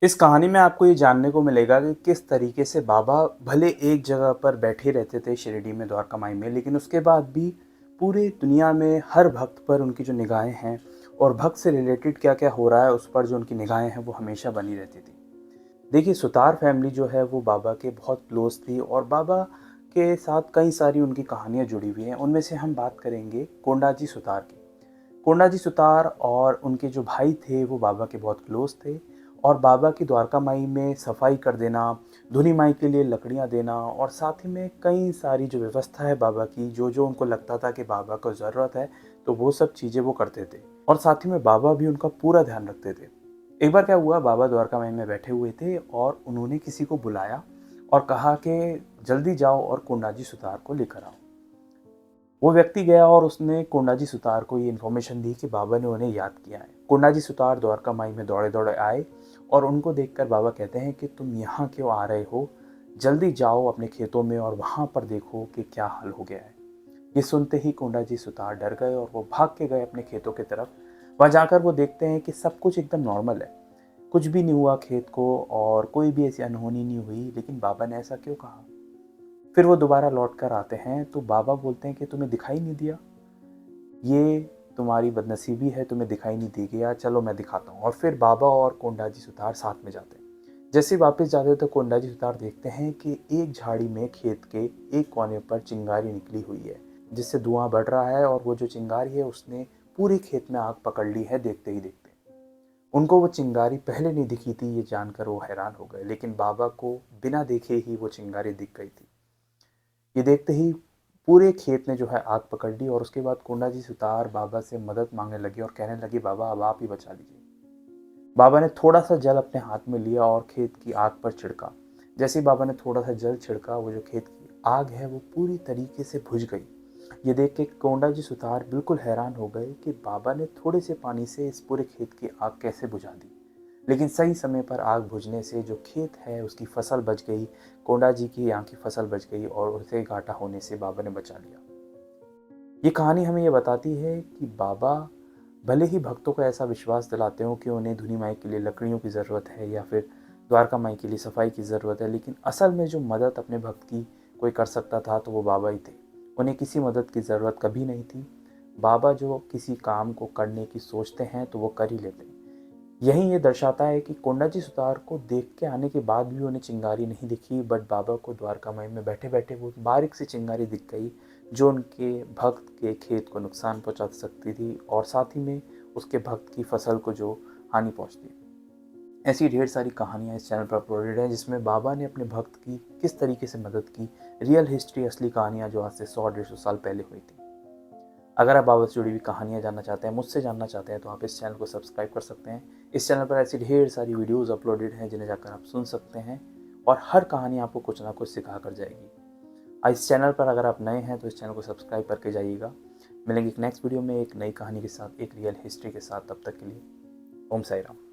इस कहानी में आपको ये जानने को मिलेगा कि किस तरीके से बाबा भले एक जगह पर बैठे रहते थे शिरडी में द्वारका माई में, लेकिन उसके बाद भी पूरी दुनिया में हर भक्त पर उनकी जो निगाहें हैं और भक्त से रिलेटेड क्या क्या हो रहा है उस पर जो उनकी निगाहें हैं वो हमेशा बनी रहती थी। देखिए, सुतार फैमिली जो है वो बाबा के बहुत क्लोज थी और बाबा के साथ कई सारी उनकी कहानियाँ जुड़ी हुई हैं। उनमें से हम बात करेंगे कोंडाजी सुतार की। कोंडाजी सुतार और उनके जो भाई थे वो बाबा के बहुत क्लोज थे और बाबा की द्वारका माई में सफाई कर देना, धुनी माई के लिए लकड़ियाँ देना और साथ ही में कई सारी जो व्यवस्था है बाबा की, जो जो उनको लगता था कि बाबा को ज़रूरत है, तो वो सब चीज़ें वो करते थे और साथ ही में बाबा भी उनका पूरा ध्यान रखते थे। एक बार क्या हुआ, बाबा द्वारका माई में बैठे हुए थे और उन्होंने किसी को बुलाया और कहा कि जल्दी जाओ और कोंडाजी सुतार को लेकर आओ। वो व्यक्ति गया और उसने कोंडाजी सुतार को ये इन्फॉर्मेशन दी कि बाबा ने उन्हें याद किया है। कोंडाजी सुतार द्वारका माई में दौड़े दौड़े आए और उनको देखकर बाबा कहते हैं कि तुम यहाँ क्यों आ रहे हो, जल्दी जाओ अपने खेतों में और वहाँ पर देखो कि क्या हाल हो गया है। ये सुनते ही कोंडाजी सुतार डर गए और वो भाग के गए अपने खेतों की तरफ। वहाँ जाकर वो देखते हैं कि सब कुछ एकदम नॉर्मल है, कुछ भी नहीं हुआ खेत को और कोई भी ऐसी अनहोनी नहीं हुई, लेकिन बाबा ने ऐसा क्यों कहा। फिर वो दोबारा लौट कर आते हैं तो बाबा बोलते हैं कि तुम्हें दिखाई नहीं दिया, ये तुम्हारी बदनसीबी है, तुम्हें दिखाई नहीं दी गया, चलो मैं दिखाता हूँ। और फिर बाबा और कोंडाजी सुतार साथ में जाते हैं। जैसे वापस जाते तो कोंडाजी सुतार देखते हैं कि एक झाड़ी में खेत के एक कोने पर चिंगारी निकली हुई है, जिससे धुआं बढ़ रहा है और वो जो चिंगारी है उसने पूरे खेत में आग पकड़ ली है देखते ही देखते। उनको वो चिंगारी पहले नहीं दिखी थी, ये जानकर वो हैरान हो गए, लेकिन बाबा को बिना देखे ही वो चिंगारी दिख गई थी। ये देखते ही पूरे खेत ने जो है आग पकड़ ली और उसके बाद कोंडाजी सुतार बाबा से मदद मांगने लगे और कहने लगे, बाबा अब आप ही बचा लीजिए। बाबा ने थोड़ा सा जल अपने हाथ में लिया और खेत की आग पर छिड़का। जैसे ही बाबा ने थोड़ा सा जल छिड़का, वो जो खेत की आग है वो पूरी तरीके से बुझ गई। ये देख के कोंडाजी सुतार बिल्कुल हैरान हो गए कि बाबा ने थोड़े से पानी से इस पूरे खेत की आग कैसे बुझा दी। लेकिन सही समय पर आग बुझने से जो खेत है उसकी फसल बच गई, कोंडा जी की यहाँ की फसल बच गई और उसे घाटा होने से बाबा ने बचा लिया। ये कहानी हमें ये बताती है कि बाबा भले ही भक्तों को ऐसा विश्वास दिलाते हो कि उन्हें धुनी माई के लिए लकड़ियों की ज़रूरत है या फिर द्वारका माई के लिए सफाई की ज़रूरत है, लेकिन असल में जो मदद अपने भक्त की कोई कर सकता था तो वो बाबा ही थे। उन्हें किसी मदद की ज़रूरत कभी नहीं थी। बाबा जो किसी काम को करने की सोचते हैं तो वो कर ही लेते हैं। यही ये दर्शाता है कि कोंडाजी सुतार को देख के आने के बाद भी उन्हें चिंगारी नहीं दिखी, बट बाबा को द्वारका माई में बैठे बैठे वो बारीक सी चिंगारी दिख गई, जो उनके भक्त के खेत को नुकसान पहुंचा सकती थी और साथ ही में उसके भक्त की फसल को जो हानि पहुंचती। ऐसी ढेर सारी कहानियाँ इस चैनल पर अपलोडेड हैं जिसमें बाबा ने अपने भक्त की किस तरीके से मदद की, रियल हिस्ट्री, असली कहानियाँ जो आज से 100-150 साल पहले हुई थी। अगर आप बाबा से जुड़ी हुई कहानियाँ जानना चाहते हैं, मुझसे जानना चाहते हैं, तो आप इस चैनल को सब्सक्राइब कर सकते हैं। इस चैनल पर ऐसी ढेर सारी वीडियोज़ अपलोडेड हैं जिन्हें जाकर आप सुन सकते हैं और हर कहानी आपको कुछ ना कुछ सिखा कर जाएगी। इस चैनल पर अगर आप नए हैं तो इस चैनल को सब्सक्राइब करके जाइएगा। मिलेंगे एक नेक्स्ट वीडियो में एक नई कहानी के साथ, एक रियल हिस्ट्री के साथ। तब तक के लिए ओम साई राम।